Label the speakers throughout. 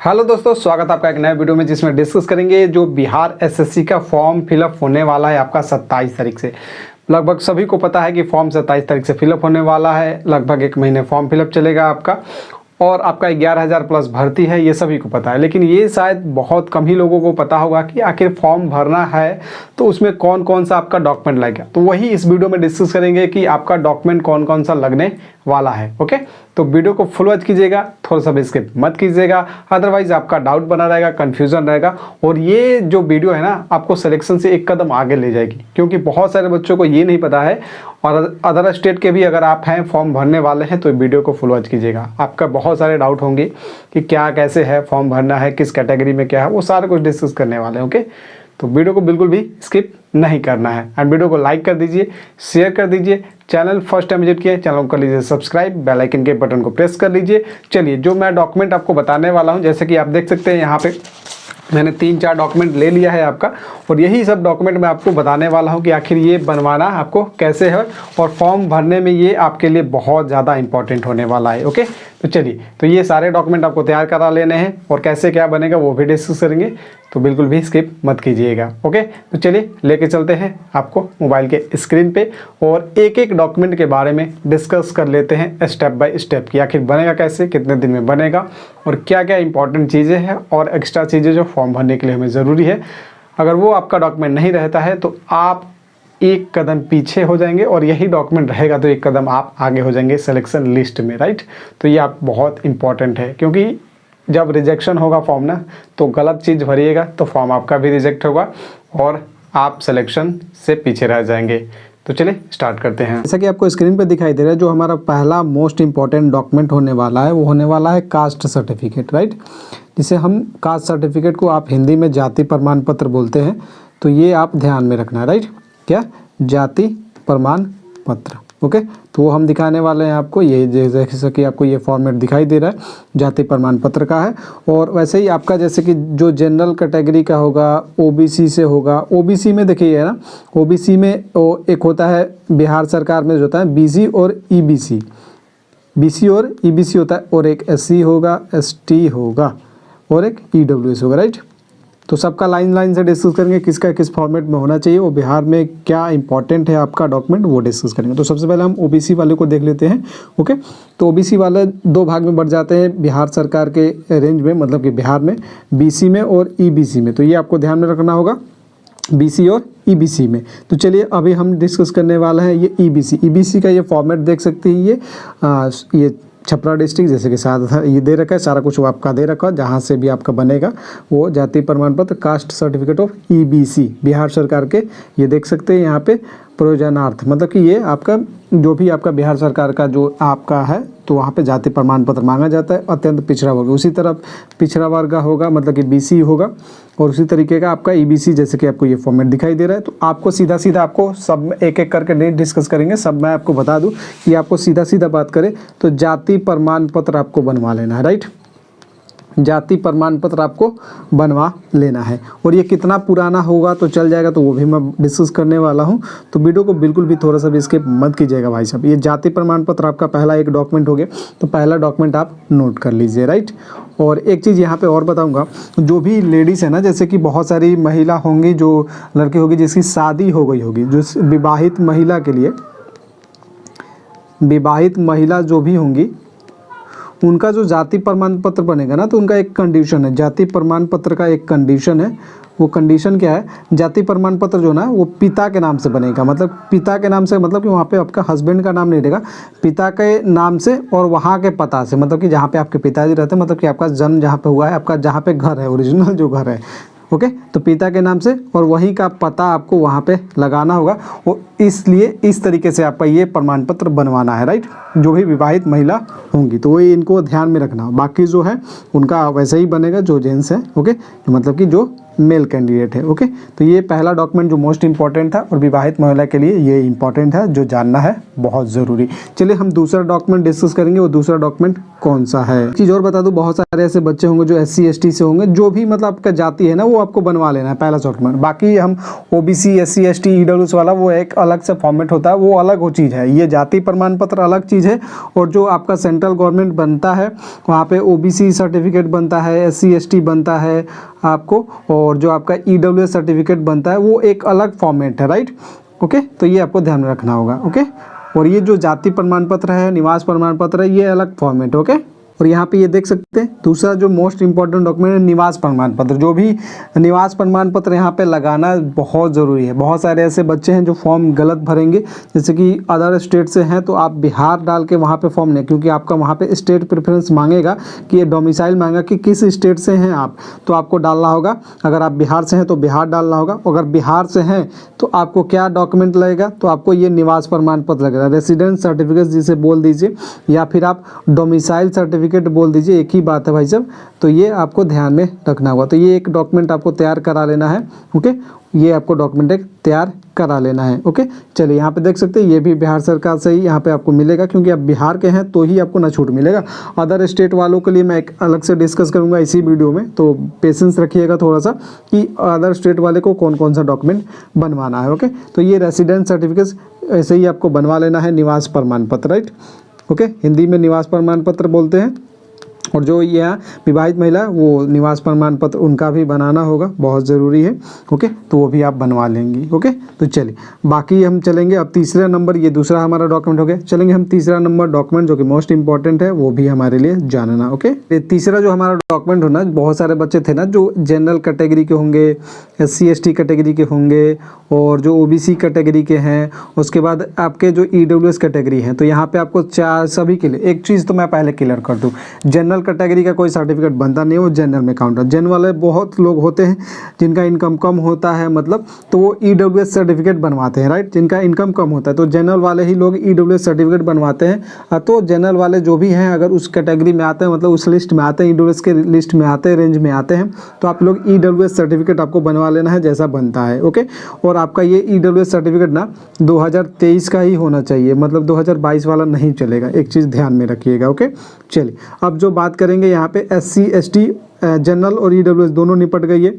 Speaker 1: Hello दोस्तों, स्वागत है आपका एक नए वीडियो में जिसमें डिस्कस करेंगे जो बिहार एसएससी का फॉर्म फिलअप होने वाला है आपका 27 तारीख से। लगभग सभी को पता है कि फॉर्म 27 तारीख से फिलअप होने वाला है। लगभग एक महीने फॉर्म फिलअप चलेगा आपका और आपका 11,000 प्लस भर्ती है, ये सभी को पता है। लेकिन ये शायद बहुत कम ही लोगों को पता होगा कि आखिर फॉर्म भरना है तो उसमें कौन कौन सा आपका डॉक्यूमेंट लगेगा। तो वही इस वीडियो में डिस्कस करेंगे कि आपका डॉक्यूमेंट कौन कौन सा लगने वाला है। ओके, तो वीडियो को फुल वॉच कीजिएगा, थोड़ा सा भी स्किप मत कीजिएगा, अदरवाइज आपका डाउट बना रहेगा, कन्फ्यूजन रहेगा। और ये जो वीडियो है ना, आपको सिलेक्शन से एक कदम आगे ले जाएगी, क्योंकि बहुत सारे बच्चों को ये नहीं पता है। और अदर स्टेट के भी अगर आप हैं, फॉर्म भरने वाले हैं, तो वीडियो को फुल वॉच कीजिएगा। आपका बहुत सारे डाउट होंगे कि क्या कैसे है, फॉर्म भरना है, किस कैटेगरी में क्या है, वो सारा कुछ डिस्कस करने वाले हैं। ओके, तो वीडियो को बिल्कुल भी स्किप नहीं करना है एंड वीडियो को लाइक कर दीजिए, शेयर कर दीजिए। चैनल फर्स्ट टाइम विजिट किया है, चैनल को कर लीजिए सब्सक्राइब, बेल आइकन के बटन को प्रेस कर लीजिए। चलिए, जो मैं डॉक्यूमेंट आपको बताने वाला हूं, जैसे कि आप देख सकते हैं यहाँ पे मैंने 3-4 डॉक्यूमेंट ले लिया है आपका, और यही सब डॉक्यूमेंट मैं आपको बताने वाला हूं कि आखिर ये बनवाना आपको कैसे है और फॉर्म भरने में ये आपके लिए बहुत ज़्यादा इंपॉर्टेंट होने वाला है। ओके, तो चलिए, तो ये सारे डॉक्यूमेंट आपको तैयार करा लेने हैं और कैसे क्या बनेगा वो भी डिस्कस करेंगे, तो बिल्कुल भी स्किप मत कीजिएगा। ओके, तो चलिए लेके चलते हैं आपको मोबाइल के स्क्रीन पे और एक एक डॉक्यूमेंट के बारे में डिस्कस कर लेते हैं स्टेप बाय स्टेप कि आखिर बनेगा कैसे, कितने दिन में बनेगा और क्या क्या इंपॉर्टेंट चीज़ें हैं और एक्स्ट्रा चीज़ें जो फॉर्म भरने के लिए हमें ज़रूरी है। अगर वो आपका डॉक्यूमेंट नहीं रहता है तो आप एक कदम पीछे हो जाएंगे और यही डॉक्यूमेंट रहेगा तो एक कदम आप आगे हो जाएंगे सिलेक्शन लिस्ट में, राइट। तो ये आप बहुत इंपॉर्टेंट है, क्योंकि जब रिजेक्शन होगा फॉर्म ना, तो गलत चीज़ भरिएगा तो फॉर्म आपका भी रिजेक्ट होगा और आप सिलेक्शन से पीछे रह जाएंगे। तो चलिए स्टार्ट करते हैं। जैसा कि आपको स्क्रीन पे दिखाई दे रहा है, जो हमारा पहला मोस्ट इंपॉर्टेंट डॉक्यूमेंट होने वाला है वो होने वाला है कास्ट सर्टिफिकेट, राइट। जिसे हम कास्ट सर्टिफिकेट को आप हिंदी में जाति प्रमाण पत्र बोलते हैं। तो ये आप ध्यान में रखना है, राइट। क्या? जाति प्रमाण पत्र। ओके, तो वो हम दिखाने वाले हैं आपको। ये जैसे कि आपको ये फॉर्मेट दिखाई दे रहा है, जाति प्रमाण पत्र का है। और वैसे ही आपका जैसे कि जो जनरल कैटेगरी का होगा, ओबीसी से होगा। ओबीसी में देखिए ना, ओबीसी में एक होता है बिहार सरकार में जो होता है बीसी और ईबीसी, बीसी और ईबीसी होता है, और एक एससी होगा, एसटी होगा और एक ईडब्ल्यूएस होगा, राइट। तो सबका लाइन से डिस्कस करेंगे किसका किस फॉर्मेट में होना चाहिए और बिहार में क्या इंपॉर्टेंट है आपका डॉक्यूमेंट, वो डिस्कस करेंगे। तो सबसे पहले हम ओबीसी वाले को देख लेते हैं। ओके, तो ओबीसी वाले 2 भाग में बढ़ जाते हैं बिहार सरकार के रेंज में, मतलब कि बिहार में बीसी में और ईबीसी में। तो ये आपको ध्यान में रखना होगा, बीसी और ईबीसी में। तो चलिए अभी हम डिस्कस करने वाला है ये ईबीसी का ये फॉर्मेट देख सकते हैं। ये छपरा डिस्ट्रिक्ट जैसे कि साथ ये दे रखा है, सारा कुछ वो आपका दे रखा है। जहाँ से भी आपका बनेगा वो जाति प्रमाण पत्र caste certificate of EBC Bihar सरकार के, ये देख सकते हैं यहाँ पे प्रयोजनार्थ, मतलब कि ये आपका जो भी आपका बिहार सरकार का जो आपका है, तो वहाँ पे जाति प्रमाण पत्र मांगा जाता है। अत्यंत पिछड़ा वर्ग, उसी तरह पिछड़ा वर्ग होगा, मतलब कि बीसी होगा। और उसी तरीके का आपका ईबीसी, जैसे कि आपको ये फॉर्मेट दिखाई दे रहा है। तो आपको सीधा आपको सब एक एक करके नहीं डिस्कस करेंगे, सब मैं आपको बता दूं कि आपको सीधा बात करें तो जाति प्रमाण पत्र आपको बनवा लेना है, राइट। जाति प्रमाण पत्र आपको बनवा लेना है। और ये कितना पुराना होगा तो चल जाएगा, तो वो भी मैं डिस्कस करने वाला हूँ। तो वीडियो को बिल्कुल भी थोड़ा सा भी स्किप मत कीजिएगा भाई साहब। ये जाति प्रमाण पत्र आपका पहला एक डॉक्यूमेंट हो गया, तो पहला डॉक्यूमेंट आप नोट कर लीजिए, राइट। और एक चीज़ यहाँ पे और बताऊँगा, जो भी लेडीज़ है ना, जैसे कि बहुत सारी महिला होंगी, जो लड़की होगी जिसकी शादी हो गई होगी, जो विवाहित महिला के लिए, विवाहित महिला जो भी होंगी उनका जो जाति प्रमाण पत्र बनेगा ना, तो उनका एक कंडीशन है, जाति प्रमाण पत्र का एक कंडीशन है। वो कंडीशन क्या है? जाति प्रमाण पत्र जो ना वो पिता के नाम से बनेगा। मतलब पिता के नाम से, मतलब कि वहाँ पे आपका हस्बैंड का नाम नहीं रहेगा, पिता के नाम से और वहाँ के पता से, मतलब कि जहाँ पे आपके पिताजी रहते हैं, मतलब कि आपका जन्म जहाँ पे हुआ है, आपका जहाँ पे घर है, ओरिजिनल जो घर है। ओके, तो पिता के नाम से और वहीं का पता आपको वहाँ पे लगाना होगा। और इसलिए इस तरीके से आपका ये प्रमाण पत्र बनवाना है, राइट। जो भी विवाहित महिला होंगी तो वो इनको ध्यान में रखना। बाकी जो है उनका वैसे ही बनेगा जो जेंट्स है। ओके, मतलब कि जो मेल कैंडिडेट है। ओके, तो ये पहला डॉक्यूमेंट जो मोस्ट इंपॉर्टेंट था और विवाहित महिला के लिए ये इंपॉर्टेंट है, जो जानना है बहुत ज़रूरी। चलिए हम दूसरा डॉक्यूमेंट डिस्कस करेंगे। वो दूसरा डॉक्यूमेंट कौन सा है? चीज़ और बता दूं, बहुत सारे ऐसे बच्चे होंगे जो SC ST से होंगे, जो भी मतलब आपका जाति है ना, वो आपको बनवा लेना है पहला डॉक्यूमेंट। बाकी हम OBC SC ST EWS वाला वो एक अलग से फॉर्मेट होता है, वो अलग वो चीज़ है। ये जाति प्रमाण पत्र अलग चीज़ है, और जो आपका सेंट्रल गवर्नमेंट बनता है वहाँ पे OBC सर्टिफिकेट बनता है, SC ST बनता है आपको, और जो आपका EWS सर्टिफिकेट बनता है वो एक अलग फॉर्मेट है, राइट। ओके, तो ये आपको ध्यान में रखना होगा। ओके, और ये जो जाति प्रमाण पत्र है, निवास प्रमाण पत्र है, ये अलग फॉर्मेट। ओके, और यहाँ पे ये देख सकते हैं दूसरा जो मोस्ट इंपॉर्टेंट डॉक्यूमेंट है निवास प्रमाण पत्र। जो भी निवास प्रमाण पत्र यहाँ पे लगाना बहुत ज़रूरी है। बहुत सारे ऐसे बच्चे हैं जो फॉर्म गलत भरेंगे, जैसे कि अदर स्टेट से हैं तो आप बिहार डाल के वहाँ पे फॉर्म नहीं, क्योंकि आपका वहाँ पे स्टेट प्रेफरेंस मांगेगा कि ये डोमिसाइल मांगेगा कि किस स्टेट से हैं आप, तो आपको डालना होगा। अगर आप बिहार से हैं तो बिहार डालना होगा। अगर बिहार से हैं तो आपको क्या डॉक्यूमेंट लगेगा, तो आपको ये निवास प्रमाण पत्र लगेगा, रेसिडेंस सर्टिफिकेट जिसे बोल दीजिए, या फिर आप डोमिसाइल सर्टिफिकेट बोल दीजिए, एक ही बात है भाई साहब। तो ये आपको ध्यान में रखना होगा। तो ये एक डॉक्यूमेंट आपको तैयार करा लेना है। ओके, ये आपको डॉक्यूमेंट एक तैयार करा लेना है। ओके, चलिए यहाँ पे देख सकते हैं ये भी बिहार सरकार से ही यहाँ पे आपको मिलेगा, क्योंकि आप बिहार के हैं तो ही आपको ना छूट मिलेगा। अदर स्टेट वालों के लिए मैं एक अलग से डिस्कस करूँगा इसी वीडियो में, तो पेशेंस रखिएगा थोड़ा सा कि अदर स्टेट वाले को कौन कौन सा डॉक्यूमेंट बनवाना है। ओके, तो ये रेसिडेंस सर्टिफिकेट ऐसे ही आपको बनवा लेना है, निवास प्रमाण पत्र, राइट। ओके, हिंदी में निवास प्रमाण पत्र बोलते हैं। और जो यहाँ विवाहित महिला वो निवास प्रमाण पत्र उनका भी बनाना होगा, बहुत ज़रूरी है। ओके, तो वो भी आप बनवा लेंगी। ओके, तो चलिए बाकी हम चलेंगे अब तीसरा नंबर, ये दूसरा हमारा डॉक्यूमेंट हो गया। चलेंगे हम तीसरा नंबर डॉक्यूमेंट जो कि मोस्ट इंपॉर्टेंट है, वो भी हमारे लिए जानना। ओके, तीसरा जो हमारा डॉक्यूमेंट होना, बहुत सारे बच्चे थे ना जो जनरल कैटेगरी के होंगे, SC ST कैटेगरी के होंगे, और जो OBC कैटेगरी के हैं, उसके बाद आपके जो EWS कैटेगरी हैं। तो यहाँ पे आपको चार सभी के लिए एक चीज़ तो मैं पहले क्लियर कर दूँ, जनरल कैटेगरी का कोई सर्टिफिकेट बनता नहीं है, वो जनरल में काउंट है। जनरल वाले बहुत लोग होते हैं जिनका इनकम कम होता है, मतलब तो वो EWS सर्टिफिकेट बनवाते हैं, राइट। जिनका इनकम कम होता है तो जनरल वाले ही लोग EWS सर्टिफिकेट बनवाते हैं। तो जनरल वाले जो भी हैं अगर उस कैटेगरी में आते हैं, मतलब उस लिस्ट में आते हैं, EWS के लिस्ट में आते हैं, रेंज में आते हैं, तो आप लोग EWS सर्टिफिकेट आपको बनवा लेना है जैसा बनता है। ओके, और आपका ये EWS सर्टिफिकेट ना 2023 का ही होना चाहिए, मतलब 2022 वाला नहीं चलेगा, एक चीज़ ध्यान में रखिएगा। ओके, चलिए अब जो बात करेंगे यहाँ पे SC ST जनरल और EWS दोनों निपट गई है।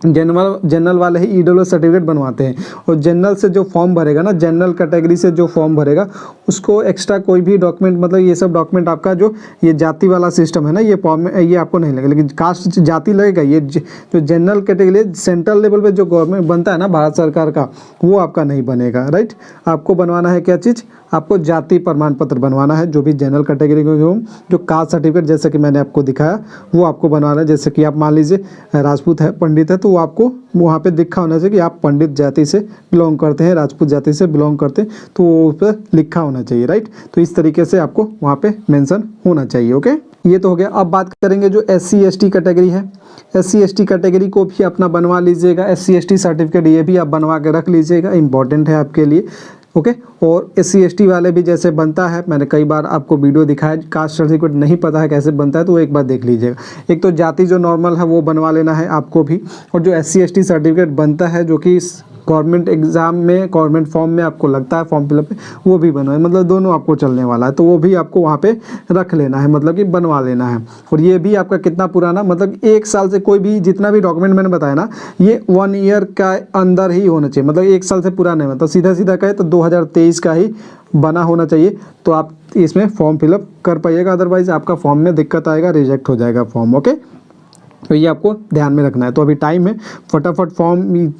Speaker 1: जनरल वाले ही EWS सर्टिफिकेट बनवाते हैं, और जनरल से जो फॉर्म भरेगा ना, जनरल कैटेगरी से जो फॉर्म भरेगा उसको एक्स्ट्रा कोई भी डॉक्यूमेंट, मतलब ये सब डॉक्यूमेंट आपका जो ये जाति वाला सिस्टम है ना, ये फॉर्म में ये आपको नहीं लगेगा, लेकिन कास्ट जाति लगेगा। ये जो जनरल कैटेगरी सेंट्रल लेवल पे जो गवर्नमेंट बनता है ना भारत सरकार का, वो आपका नहीं बनेगा, राइट। आपको बनवाना है क्या चीज़, आपको जाति प्रमाण पत्र बनवाना है, जो भी जनरल कैटेगरी के हो। जो कास्ट सर्टिफिकेट जैसे कि मैंने आपको दिखाया वो आपको बनवाना है। जैसे कि आप मान लीजिए राजपूत है, पंडित है, तो वो आपको वहाँ पे लिखा होना चाहिए कि आप पंडित जाति से बिलोंग करते हैं, राजपूत जाति से बिलोंग करते हैं, तो वो उस पर लिखा होना चाहिए, राइट। तो इस तरीके से आपको वहाँ पे मेंशन होना चाहिए। ओके, ये तो हो गया। अब बात करेंगे जो SC ST कैटेगरी है, SC ST कैटेगरी को भी अपना बनवा लीजिएगा। SC ST सर्टिफिकेट ये भी आप बनवा के रख लीजिएगा, इंपॉर्टेंट है आपके लिए। ओके, और SC ST वाले भी जैसे बनता है, मैंने कई बार आपको वीडियो दिखाया, कास्ट सर्टिफिकेट नहीं पता है कैसे बनता है तो एक बार देख लीजिएगा। एक तो जाति जो नॉर्मल है वो बनवा लेना है आपको भी, और जो SC ST सर्टिफिकेट बनता है जो कि गवर्नमेंट एग्ज़ाम में, गवर्नमेंट फॉर्म में आपको लगता है फॉर्म फिलअप में, वो भी बनवाए, मतलब दोनों आपको चलने वाला है, तो वो भी आपको वहाँ पे रख लेना है, मतलब कि बनवा लेना है। और ये भी आपका कितना पुराना, मतलब 1 साल से, कोई भी जितना भी डॉक्यूमेंट मैंने बताया ना, ये 1 ईयर का अंदर ही होना चाहिए, मतलब 1 साल से पूरा नहीं, मतलब सीधा सीधा कहे तो 2023 का ही बना होना चाहिए, तो आप इसमें फॉर्म फिलअप कर पाइएगा, अदरवाइज आपका फॉर्म में दिक्कत आएगा, रिजेक्ट हो जाएगा फॉर्म। ओके, तो ये आपको ध्यान में रखना है। तो अभी टाइम है, फटाफट फॉर्म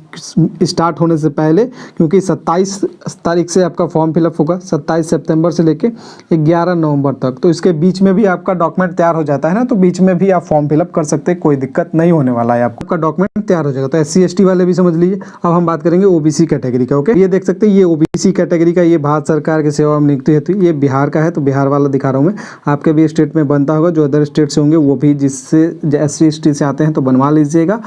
Speaker 1: स्टार्ट होने से पहले, क्योंकि 27 तारीख से आपका फॉर्म फिलअप होगा, 27 सितंबर से लेके 11 नवंबर तक। तो इसके बीच में भी आपका डॉक्यूमेंट तैयार हो जाता है ना, तो बीच में भी आप फॉर्म फिलअप कर सकते हैं, कोई दिक्कत नहीं होने वाला है, आपका डॉक्यूमेंट तैयार हो जाएगा। तो SC ST वाले भी समझ लीजिए। अब हम बात करेंगे OBC कैटेगरी का। ओके, ये देख सकते हैं, ये OBC कैटेगरी का, ये भारत सरकार की सेवा में नियुक्ति हेतु, ये बिहार का है, तो बिहार वाला दिखा रहा हूँ मैं। आपके भी स्टेट में बनता होगा, जो अदर स्टेट से होंगे वो भी, जिससे SC ST से आते हैं तो बनवा लीजिएगा।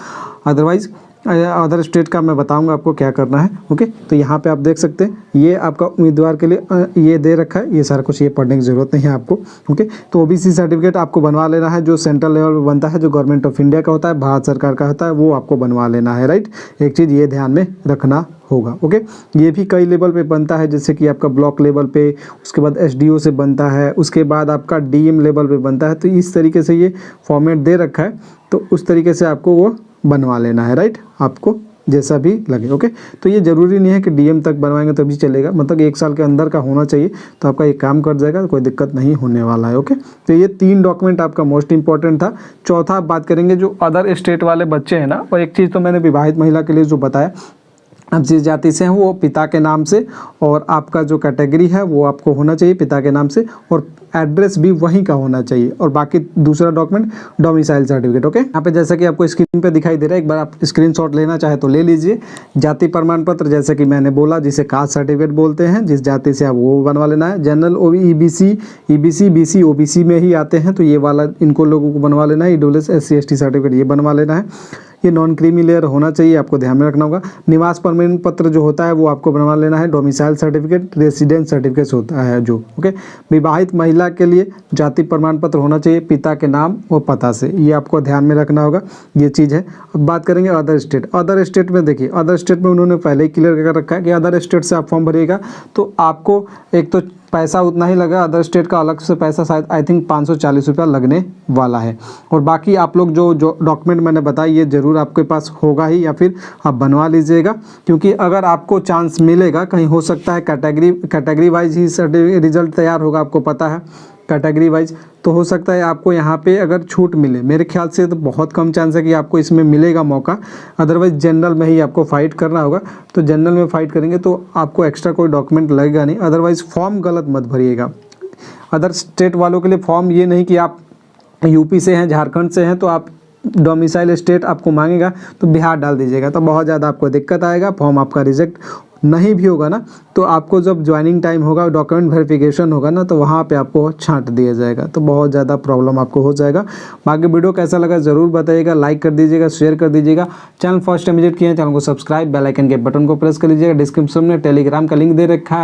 Speaker 1: अदरवाइज अदर स्टेट का मैं बताऊंगा आपको क्या करना है। ओके, तो यहाँ पे आप देख सकते हैं ये आपका उम्मीदवार के लिए ये दे रखा है, ये सारा कुछ ये पढ़ने की ज़रूरत नहीं है आपको। ओके, तो ओबीसी सर्टिफिकेट आपको बनवा लेना है, जो सेंट्रल लेवल पे बनता है, जो गवर्नमेंट ऑफ इंडिया का होता है, भारत सरकार का होता है, वो आपको बनवा लेना है। राइट, एक चीज़ ये ध्यान में रखना होगा। ओके, ये भी कई लेवल पे बनता है, जैसे कि आपका ब्लॉक लेवल पे, उसके बाद एसडीओ से बनता है, उसके बाद आपका डीएम लेवल पे बनता है। तो इस तरीके से ये फॉर्मेट दे रखा है, तो उस तरीके से आपको वो बनवा लेना है। राइट, आपको जैसा भी लगे। ओके, तो ये ज़रूरी नहीं है कि डीएम तक बनवाएंगे तभी चलेगा, मतलब 1 साल के अंदर का होना चाहिए, तो आपका ये काम कर जाएगा, तो कोई दिक्कत नहीं होने वाला है। ओके, तो ये 3 डॉक्यूमेंट आपका मोस्ट इंपॉर्टेंट था। चौथा आप बात करेंगे जो अदर स्टेट वाले बच्चे हैं ना, और एक चीज़ तो मैंने विवाहित महिला के लिए जो बताया, आप जिस जाति से हैं वो पिता के नाम से, और आपका जो कैटेगरी है वो आपको होना चाहिए पिता के नाम से, और एड्रेस भी वहीं का होना चाहिए, और बाकी दूसरा डॉक्यूमेंट डोमिसाइल सर्टिफिकेट। ओके, यहाँ पे जैसा कि आपको स्क्रीन पे दिखाई दे रहा है, एक बार आप स्क्रीनशॉट लेना चाहे तो ले लीजिए। जाति प्रमाण पत्र, जैसे कि मैंने बोला, जिसे कास्ट सर्टिफिकेट बोलते हैं, जिस जाति से आप वो बनवा लेना है। जनरल ईबीसी बीसी ओबीसी में ही आते हैं, तो ये वाला इनको लोगों को बनवा लेना है। ईडब्ल्यूएस SC ST सर्टिफिकेट ये बनवा लेना है। ये नॉन क्रीमी लेयर होना चाहिए, आपको ध्यान में रखना होगा। निवास प्रमाण पत्र जो होता है वो आपको बनवा लेना है। डोमिसाइल सर्टिफिकेट, रेसिडेंस सर्टिफिकेट होता है जो। ओके, विवाहित महिला के लिए जाति प्रमाण पत्र होना चाहिए पिता के नाम और पता से, ये आपको ध्यान में रखना होगा, ये चीज़ है। अब बात करेंगे अदर स्टेट। अदर स्टेट में देखिए, अदर स्टेट में उन्होंने पहले ही क्लियर कर रखा है कि अदर स्टेट से आप फॉर्म भरिएगा तो आपको एक तो पैसा उतना ही लगा, अदर स्टेट का अलग से पैसा शायद आई थिंक 540 रुपया लगने वाला है। और बाकी आप लोग जो डॉक्यूमेंट मैंने बताया ये ज़रूर आपके पास होगा ही, या फिर आप बनवा लीजिएगा, क्योंकि अगर आपको चांस मिलेगा, कहीं हो सकता है कैटेगरी वाइज ही सर्टिफिकेट रिजल्ट तैयार होगा, आपको पता है कैटेगरी वाइज, तो हो सकता है आपको यहाँ पे अगर छूट मिले। मेरे ख्याल से तो बहुत कम चांस है कि आपको इसमें मिलेगा मौका, अदरवाइज जनरल में ही आपको फाइट करना होगा। तो जनरल में फाइट करेंगे तो आपको एक्स्ट्रा कोई डॉक्यूमेंट लगेगा नहीं। अदरवाइज फॉर्म गलत मत भरिएगा। अदर स्टेट वालों के लिए फॉर्म ये नहीं कि आप यूपी से हैं, झारखंड से हैं, तो आप डोमिसाइल स्टेट आपको मांगेगा तो बिहार डाल दीजिएगा, तो बहुत ज़्यादा आपको दिक्कत आएगा, फॉर्म आपका रिजेक्ट नहीं भी होगा ना, तो आपको जब ज्वाइनिंग टाइम होगा, डॉक्यूमेंट वेरिफिकेशन होगा ना, तो वहाँ पे आपको छांट दिया जाएगा, तो बहुत ज़्यादा प्रॉब्लम आपको हो जाएगा। बाकी वीडियो कैसा लगा ज़रूर बताइएगा, लाइक कर दीजिएगा, शेयर कर दीजिएगा। चैनल फर्स्ट टाइम विजिट किए हैं, चैनल को सब्सक्राइब, बेल आइकन के बटन को प्रेस कर लीजिएगा। डिस्क्रिप्शन में टेलीग्राम का लिंक दे रखा है।